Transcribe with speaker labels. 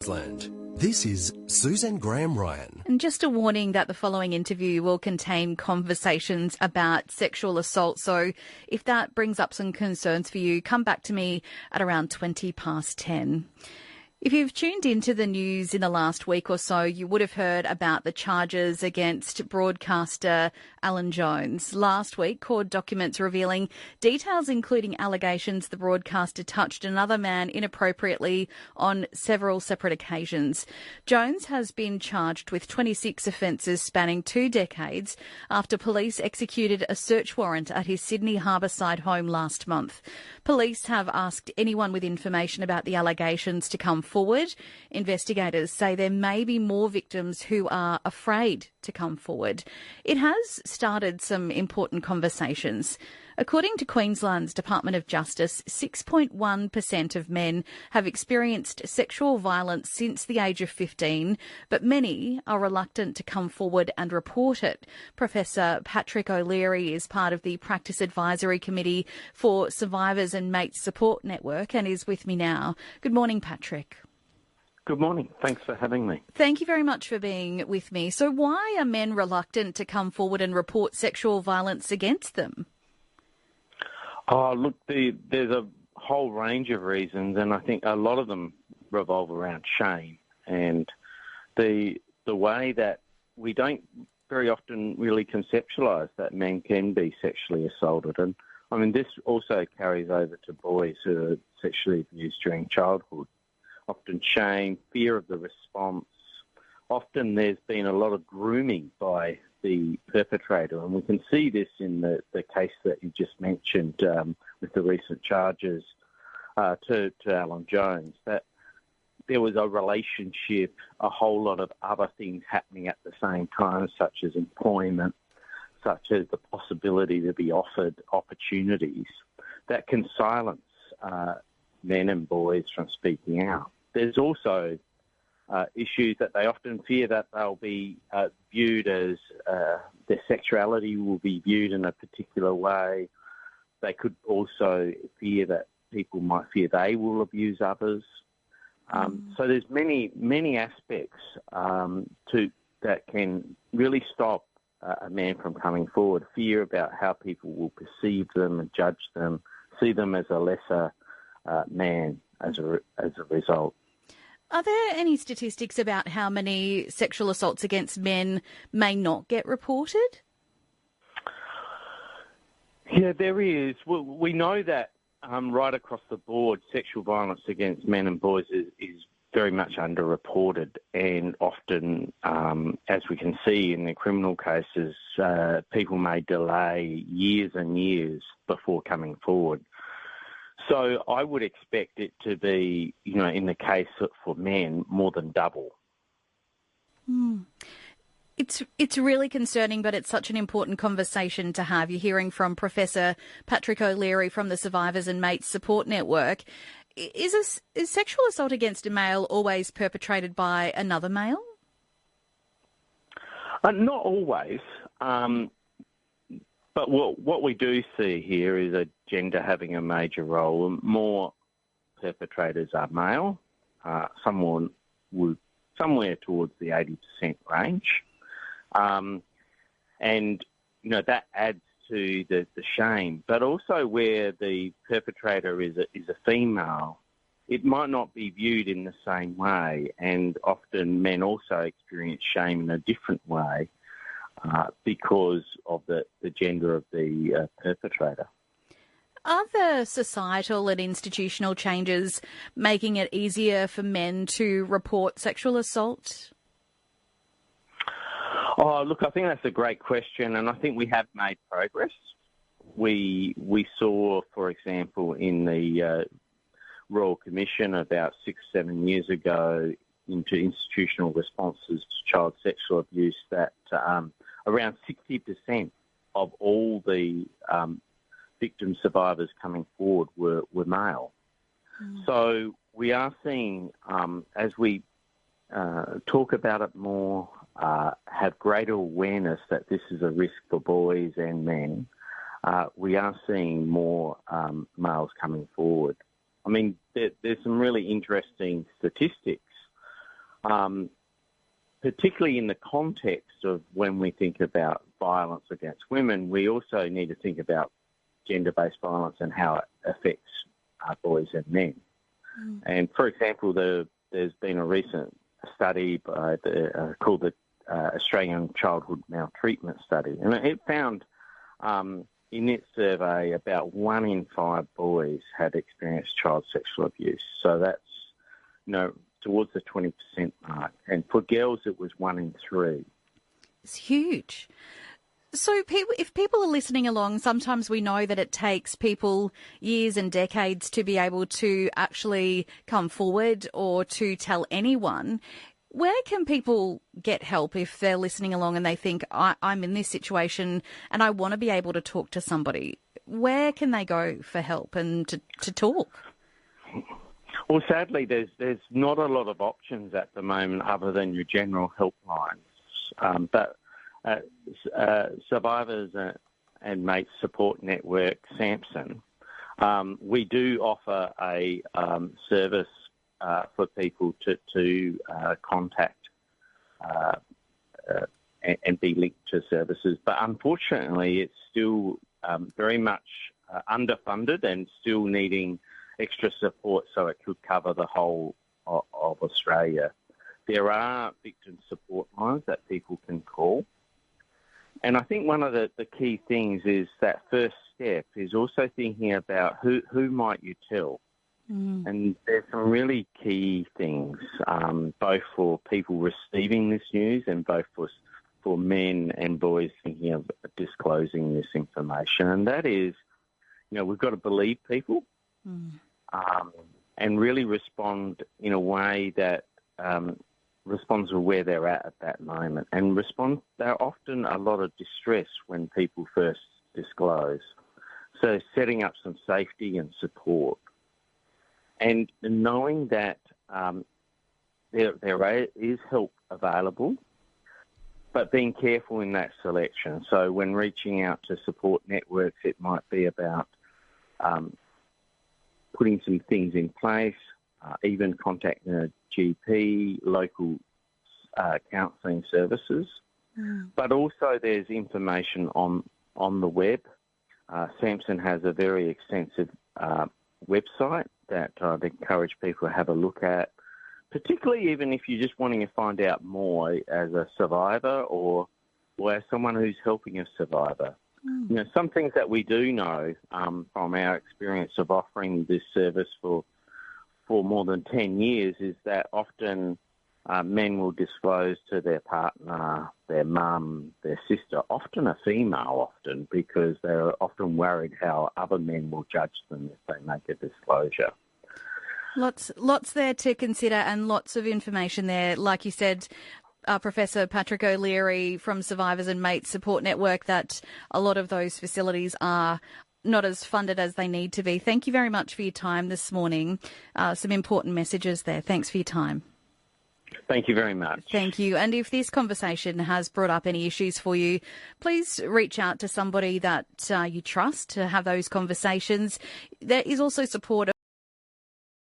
Speaker 1: Queensland. This is Susan Graham-Ryan.
Speaker 2: And just a warning that the following interview will contain conversations about sexual assault. So if that brings up some concerns for you, come back to me at around 10:20. If you've tuned into the news in the last week or so, you would have heard about the charges against broadcaster Alan Jones. Last week, court documents revealing details including allegations the broadcaster touched another man inappropriately on several separate occasions. Jones has been charged with 26 offences spanning 2 decades after police executed a search warrant at his Sydney Harbourside home last month. Police have asked anyone with information about the allegations to come forward. Investigators say there may be more victims who are afraid to come forward. It has started some important conversations. According to Queensland's Department of Justice, 6.1% of men have experienced sexual violence since the age of 15, but many are reluctant to come forward and report it. Professor Patrick O'Leary is part of the Practice Advisory Committee for Survivors and Mates Support Network and is with me now. Good morning, Patrick.
Speaker 3: Good morning. Thanks for having me.
Speaker 2: Thank you very much for being with me. So why are men reluctant to come forward and report sexual violence against them?
Speaker 3: Oh, look, there's a whole range of reasons, and I think a lot of them revolve around shame and the way that we don't very often really conceptualise that men can be sexually assaulted. And, I mean, this also carries over to boys who are sexually abused during childhood. Often shame, fear of the response. Often there's been a lot of grooming by the perpetrator, and we can see this in the case that you just mentioned with the recent charges to Alan Jones, that there was a relationship, a whole lot of other things happening at the same time, such as employment, such as the possibility to be offered opportunities that can silence men and boys from speaking out. There's also issues that they often fear that they'll be viewed as their sexuality will be viewed in a particular way. They could also fear that people might fear they will abuse others. So there's many aspects that can really stop a man from coming forward. Fear about how people will perceive them and judge them, see them as a lesser man as a result.
Speaker 2: Are there any statistics about how many sexual assaults against men may not get reported?
Speaker 3: Yeah, there is. Well, we know that right across the board, sexual violence against men and boys is very much underreported, and often, as we can see in the criminal cases, people may delay years and years before coming forward. So I would expect it to be, in the case for men, more than double.
Speaker 2: It's really concerning, but it's such an important conversation to have. You're hearing from Professor Patrick O'Leary from the Survivors and Mates Support Network. Is sexual assault against a male always perpetrated by another male?
Speaker 3: Not always. But what we do see here is a gender having a major role. More perpetrators are male, somewhere towards the 80% range. And, that adds to the shame. But also where the perpetrator is a female, it might not be viewed in the same way. And often men also experience shame in a different way. Because of the gender of the perpetrator.
Speaker 2: Are the societal and institutional changes making it easier for men to report sexual assault?
Speaker 3: Oh, look, I think that's a great question, and I think we have made progress. We saw, for example, in the Royal Commission about 6-7 years ago into institutional responses to child sexual abuse that around 60% of all the victim survivors coming forward were male. So we are seeing, as we talk about it more, have greater awareness that this is a risk for boys and men, we are seeing more males coming forward. I mean, there's some really interesting statistics particularly in the context of when we think about violence against women, we also need to think about gender-based violence and how it affects boys and men. And, for example, there's been a recent study by called the Australian Childhood Maltreatment Study, and it found in its survey about 1 in 5 boys had experienced child sexual abuse. So that's, towards the 20% mark. And for girls, it was 1 in 3.
Speaker 2: It's huge. So if people are listening along, sometimes we know that it takes people years and decades to be able to actually come forward or to tell anyone. Where can people get help if they're listening along and they think, I'm in this situation and I want to be able to talk to somebody? Where can they go for help and to talk?
Speaker 3: Well, sadly, there's not a lot of options at the moment other than your general helplines. But Survivors and Mates Support Network, SAMSN, we do offer a service for people to contact and be linked to services. But unfortunately, it's still very much underfunded and still needing extra support so it could cover the whole of Australia. There are victim support lines that people can call. And I think one of the key things is that first step is also thinking about who might you tell. And there's some really key things, both for people receiving this news and both for men and boys thinking of disclosing this information. And that is, we've got to believe people and really respond in a way that responds to where they're at that moment. And there's often a lot of distress when people first disclose. So setting up some safety and support. And knowing that there is help available, but being careful in that selection. So when reaching out to support networks, it might be about putting some things in place, even contacting a GP, local counselling services. But also there's information on the web. SAMSN has a very extensive website that I'd encourage people to have a look at, particularly even if you're just wanting to find out more as a survivor or as someone who's helping a survivor. Some things that we do know from our experience of offering this service for more than 10 years is that often men will disclose to their partner, their mum, their sister, often a female because they're often worried how other men will judge them if they make a disclosure.
Speaker 2: Lots there to consider and lots of information there. Like you said, Professor Patrick O'Leary from Survivors and Mates Support Network, that a lot of those facilities are not as funded as they need to be. Thank you very much for your time this morning. Some important messages there. Thanks for your time.
Speaker 3: Thank you very much.
Speaker 2: Thank you. And if this conversation has brought up any issues for you, please reach out to somebody that you trust to have those conversations. There is also support